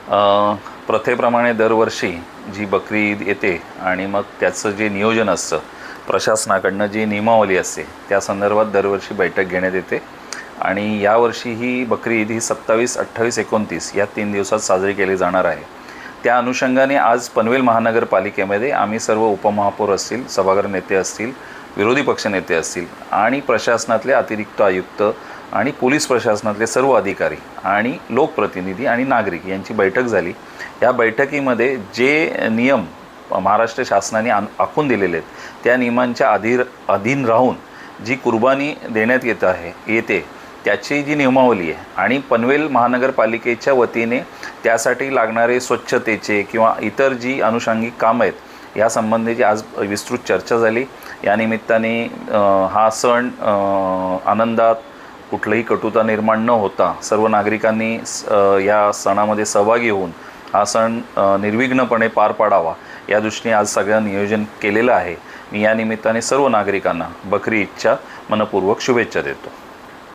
प्रथेप्रमाणे दरवर्षी जी बकरी ईद येते आणि मग त्याचं जे नियोजन असतं प्रशासनाकडनं जी नियमावली असते त्या संदर्भात दरवर्षी बैठक घेण्यात येते आणि यावर्षी ही बकरी ईद ही 27, 28, 29 या 3 दिवसात साजरी केली जाणार आहे। त्या अनुषंगाने आज पनवेल महानगरपालिकेमध्ये आम्ही सर्व उपमहापौर असतील, सभागृह नेते असतील, विरोधी पक्षनेते असतील आणि प्रशासनातले अतिरिक्त आयुक्त आणि पोलीस प्रशासनातले सर्व अधिकारी आणि लोकप्रतिनिधी आणि नागरिक यांची बैठक झाली। या बैठकीमध्ये जे नियम महाराष्ट्र शासनाने आखून दिलेले आहेत त्या नियमांच्या अधीन राहून जी कुर्बानी देण्यात येते त्याची जी नियमावली आहे आणि पनवेल महानगरपालिकेच्या वतीने त्यासाठी लागणारे स्वच्छतेचे किंवा इतर जी अनुषंगिक कामं आहेत या संबंधीची आज विस्तृत चर्चा झाली। या निमित्ताने हा सण आनंदात कुठलीही कटुता निर्माण न होता सर्व नागरिकांनी या सणामध्ये सहभागी होऊन हा सण निर्विघ्नपणे पार पाडावा या दृष्टीने आज सगळं नियोजन केलेलं आहे। मी या निमित्ताने सर्व नागरिकांना बकरी ईदच्या मनपूर्वक शुभेच्छा देतो।